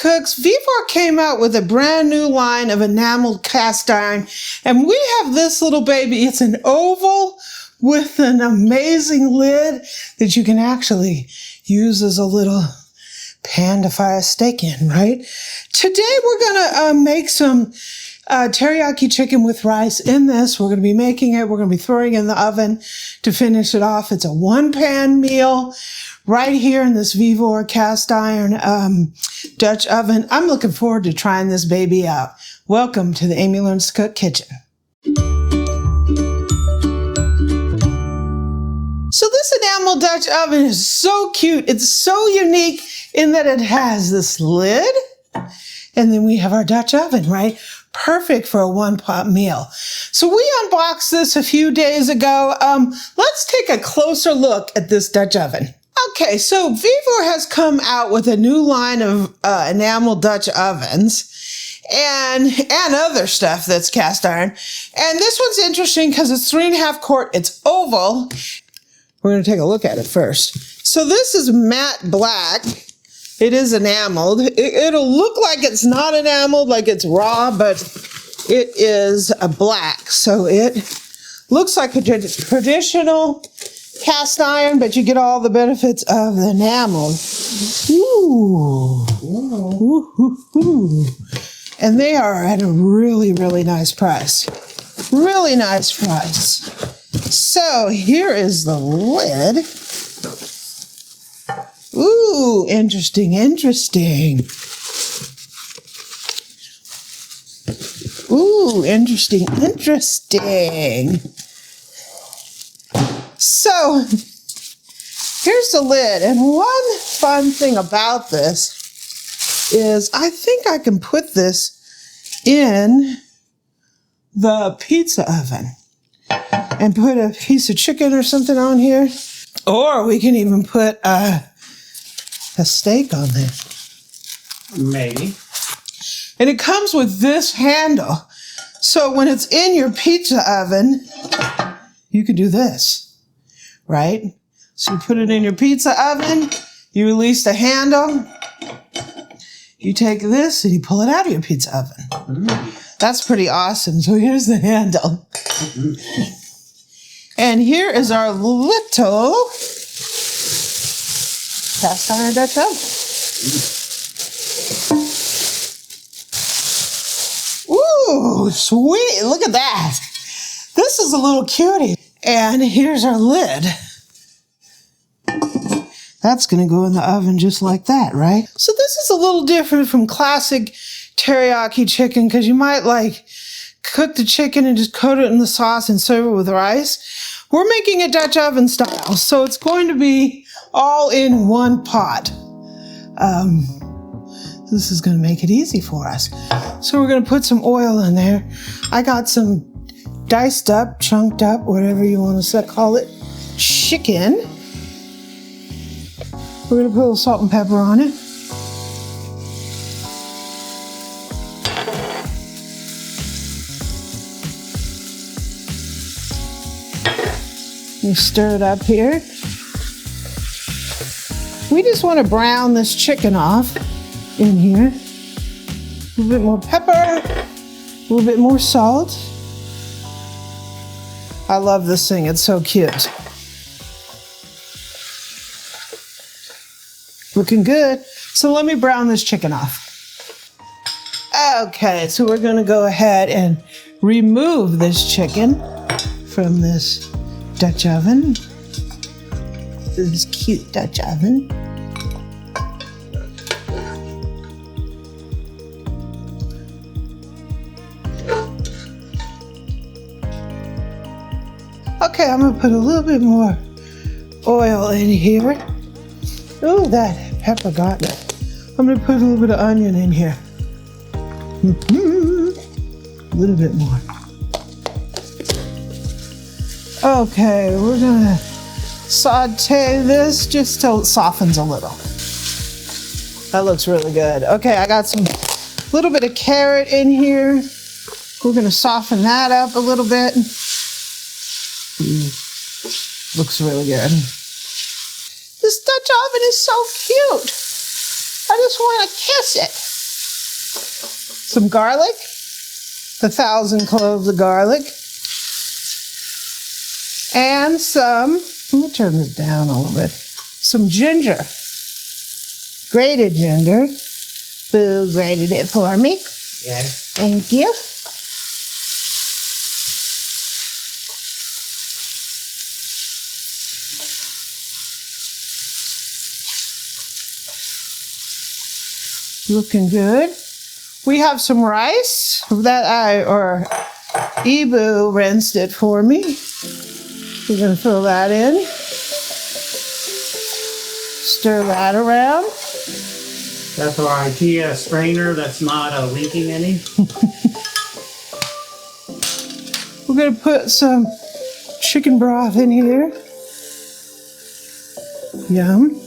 Cooks, VEVOR came out with a brand new line of enameled cast iron, and we have this little baby. It's an oval with an amazing lid that you can actually use as a little pan to fry a steak in, right? Today we're gonna make some teriyaki chicken with rice in this. We're going to be making it. We're going to be throwing it in the oven to finish it off. It's a one-pan meal right here in this VEVOR cast iron Dutch oven. I'm looking forward to trying this baby out. Welcome to the Amy Learns to Cook kitchen. So this enamel Dutch oven is so cute. It's so unique in that it has this lid, and then we have our Dutch oven, right? Perfect for a one-pot meal. So we unboxed this a few days ago. Let's take a closer look at this Dutch oven. Okay, so VEVOR has come out with a new line of enamel Dutch ovens and other stuff that's cast iron. And this one's interesting because it's 3.5 quart. It's oval. We're going to take a look at it first. So this is matte black. It is enameled. It'll look like it's not enameled, like it's raw, but it is a black. So it looks like a traditional cast iron, but you get all the benefits of the enameled. Ooh. Ooh. Ooh, ooh. And they are at a really, really nice price. Really nice price. So here is the lid. Ooh, interesting, interesting. Ooh, interesting, interesting. So, here's the lid. And one fun thing about this is I think I can put this in the pizza oven and put a piece of chicken or something on here. Or we can even put a steak on there. Maybe. And it comes with this handle. So when it's in your pizza oven, you can do this, right? So you put it in your pizza oven, you release the handle, you take this and you pull it out of your pizza oven. Mm. That's pretty awesome. So here's the handle. Mm-hmm. And here is our little cast iron Dutch oven. Ooh, sweet. Look at that. This is a little cutie. And here's our lid. That's going to go in the oven just like that, right? So this is a little different from classic teriyaki chicken because you might like cook the chicken and just coat it in the sauce and serve it with rice. We're making it Dutch oven style, so it's going to be all in one pot. This is going to make it easy for us. So we're going to put some oil in there. I got some diced up, chunked up, whatever you want to call it, chicken. We're going to put a little salt and pepper on it. You stir it up here. We just want to brown this chicken off in here. A little bit more pepper, a little bit more salt. I love this thing, it's so cute. Looking good. So let me brown this chicken off. Okay, so we're gonna go ahead and remove this chicken from this Dutch oven. This cute Dutch oven. Okay, I'm gonna put a little bit more oil in here. Oh, that pepper got me. I'm gonna put a little bit of onion in here. A little bit more. Okay, we're gonna saute this just till it softens a little. That looks really good. Okay, I got some little bit of carrot in here. We're gonna soften that up a little bit. Looks really good. This Dutch oven is so cute. I just want to kiss it. some garlic, 1,000 cloves of garlic, and some, let me turn this down a little bit, some ginger, grated ginger. Boo grated it for me. Yes. Thank you. Looking good. We have some rice that Ebu rinsed it for me. We're going to fill that in. Stir that around. That's our IKEA strainer that's not leaking any. We're going to put some chicken broth in here. Yum.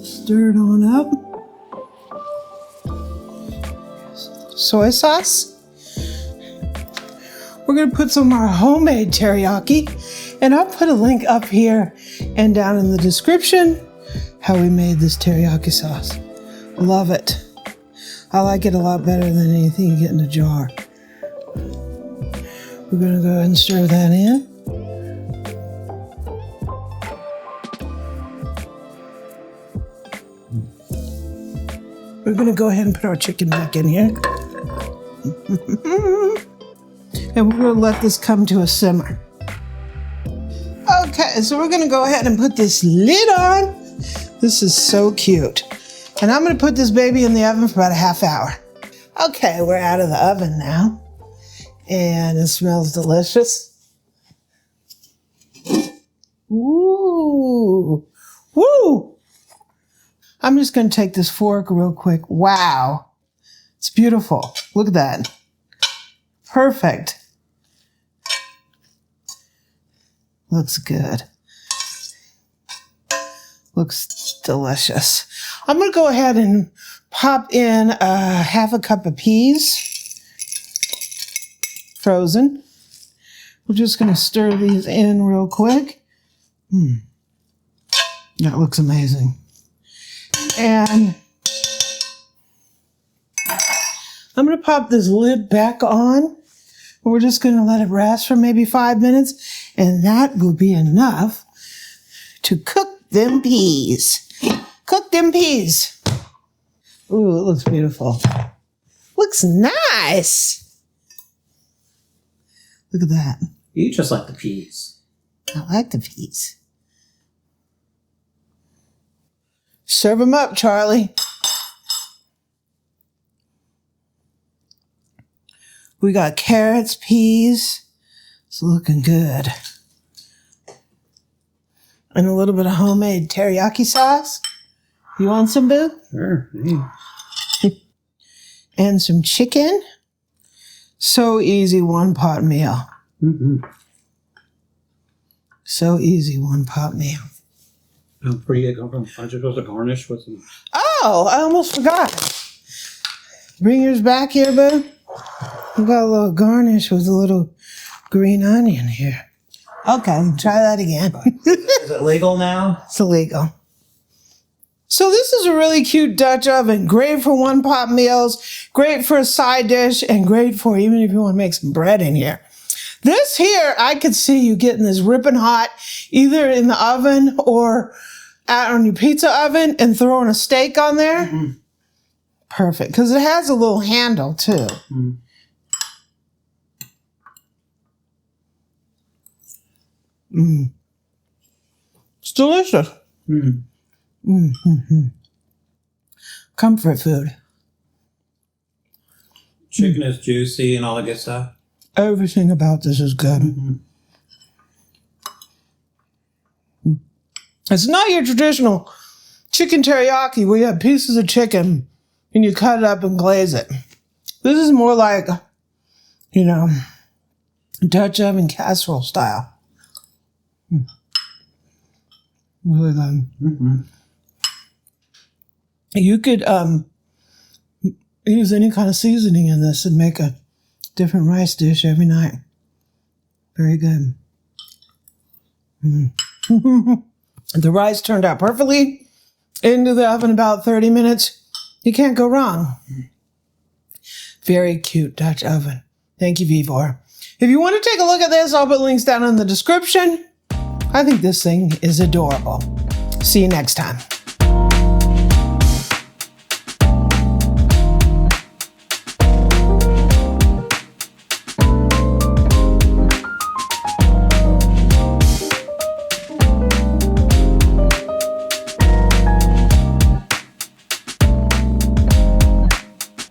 Stir it on up. Soy sauce. We're going to put some of our homemade teriyaki, and I'll put a link up here and down in the description how we made this teriyaki sauce. Love it. I like it a lot better than anything you get in a jar. We're going to go ahead and stir that in. We're going to go ahead and put our chicken back in here. And we're going to let this come to a simmer. Okay, so we're going to go ahead and put this lid on. This is so cute. And I'm going to put this baby in the oven for about a half hour. Okay, we're out of the oven now. And it smells delicious. Ooh. Woo! I'm just going to take this fork real quick. Wow. It's beautiful. Look at that. Perfect. Looks good. Looks delicious. I'm going to go ahead and pop in half a cup of peas. Frozen. We're just going to stir these in real quick. That looks amazing. And I'm going to pop this lid back on. We're just going to let it rest for maybe 5 minutes, and that will be enough to cook them peas. Cook them peas. Ooh, it looks beautiful. Looks nice. Look at that. You just like the peas. I like the peas. Serve them up, Charlie. We got carrots, peas. It's looking good. And a little bit of homemade teriyaki sauce. You want some, Boo? Sure. And some chicken. So easy, one pot meal. So easy, one pot meal. Don't forget, aren't you supposed to garnish with some? Oh, I almost forgot. Bring yours back here, Boo. We got a little garnish with a little green onion here. Okay, try that again. Is it legal now? It's illegal. So this is a really cute Dutch oven. Great for one-pot meals, great for a side dish, and great for even if you want to make some bread in here. This here, I could see you getting this ripping hot, either in the oven or out on your pizza oven and throwing a steak on there. Perfect, because it has a little handle too. It's delicious. Comfort food. Chicken is juicy and all that good stuff. Everything about this is good. It's not your traditional chicken teriyaki where you have pieces of chicken and you cut it up and glaze it. This is more like, you know, Dutch oven casserole style. Really good. You could use any kind of seasoning in this and make a different rice dish every night. Very good. The rice turned out perfectly. Into the oven about 30 minutes. You can't go wrong. Very cute Dutch oven. Thank you, VEVOR. If you want to take a look at this, I'll put links down in the description. I think this thing is adorable. See you next time.